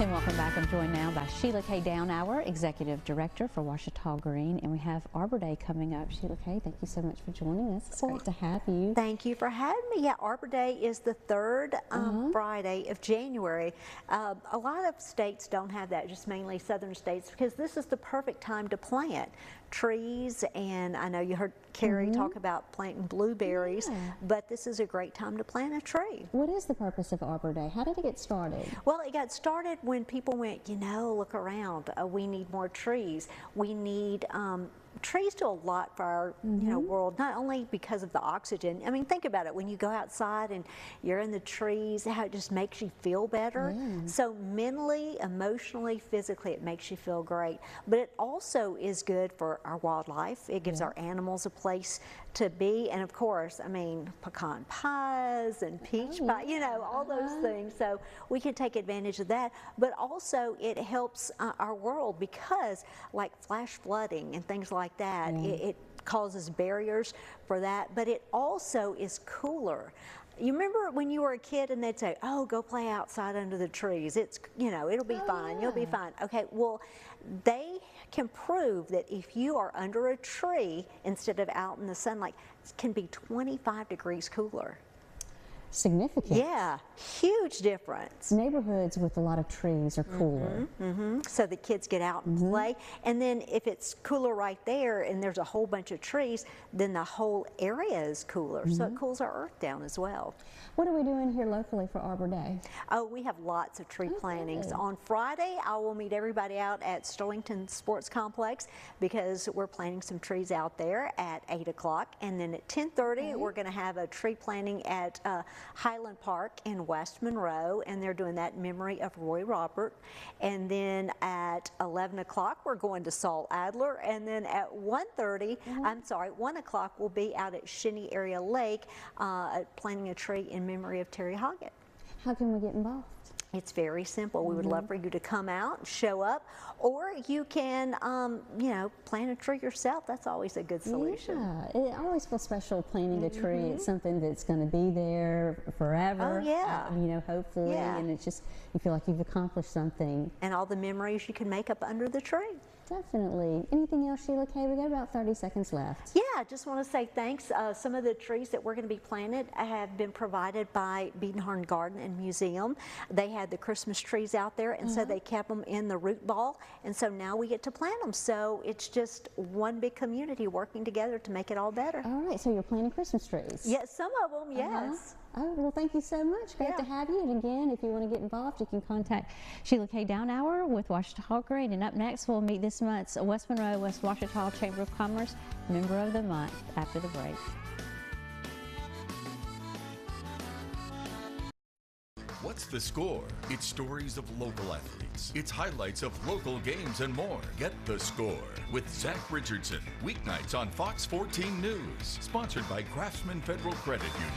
And welcome back. I'm joined now by Sheila K. Downhour, Executive Director for Ouachita Green, and we have Arbor Day coming up. Sheila K., thank you so much for joining us. It's great to have you. Thank you for having me. Yeah, Arbor Day is the third Friday of January. A lot of states don't have that, just mainly southern states, because this is the perfect time to plant trees. And I know you heard Carrie talk about planting blueberries, but this is a great time to plant a tree. What is the purpose of Arbor Day? How did it get started? Well, it got started when people went, you know, look around, we need more trees. We need trees do a lot for our world, not only because of the oxygen. I mean, think about it. When you go outside and you're in the trees, how it just makes you feel better. So mentally, emotionally, physically, it makes you feel great. But it also is good for our wildlife. It gives our animals a place to be. And of course, I mean, pecan pies and peach pie, you know, all those things. So we can take advantage of that. But also it helps our world, because like flash flooding and things like that, it causes barriers for that. But it also is cooler. You remember when you were a kid and they'd say, oh, go play outside under the trees. It's, you know, it'll be fine. You'll be fine. Okay, well, they can prove that if you are under a tree instead of out in the sunlight, it can be 25 degrees cooler. Significant. Yeah, huge difference. Neighborhoods with a lot of trees are cooler. So the kids get out and play. And then if it's cooler right there and there's a whole bunch of trees, then the whole area is cooler. So it cools our earth down as well. What are we doing here locally for Arbor Day? Oh, we have lots of tree plantings. On Friday, I will meet everybody out at Sterlington Sports Complex, because we're planting some trees out there at 8 o'clock. And then at 10:30, we're going to have a tree planting at Highland Park in West Monroe, and they're doing that in memory of Roy Robert. And then at 11 o'clock, we're going to Saul Adler. And then at 1:30, I'm sorry, 1 o'clock, we'll be out at Shinny Area Lake planting a tree in memory of Terry Hoggett. How can we get involved? It's very simple. We would love for you to come out, show up, or you can, you know, plant a tree yourself. That's always a good solution. Yeah, it always feels special planting a tree. It's something that's going to be there forever. Oh, yeah. You know, hopefully, and it's just, you feel like you've accomplished something. And all the memories you can make up under the tree. Definitely. Anything else, Sheila K.? We got about 30 seconds left. Yeah, I just want to say thanks. Some of the trees that we're going to be planted have been provided by Beatenhorn Garden and Museum. They had the Christmas trees out there, and so they kept them in the root ball, and so now we get to plant them. So it's just one big community working together to make it all better. All right, so you're planting Christmas trees? Yes, some of them, yes. Oh, well, thank you so much. Great to have you. And again, if you want to get involved, you can contact Sheila K. Downhour with Ouachita Green. And up next, we'll meet this month's West Monroe, West Ouachita Chamber of Commerce Member of the Month after the break. What's the Score? It's stories of local athletes. It's highlights of local games and more. Get The Score with Zach Richardson. Weeknights on Fox 14 News. Sponsored by Craftsman Federal Credit Union.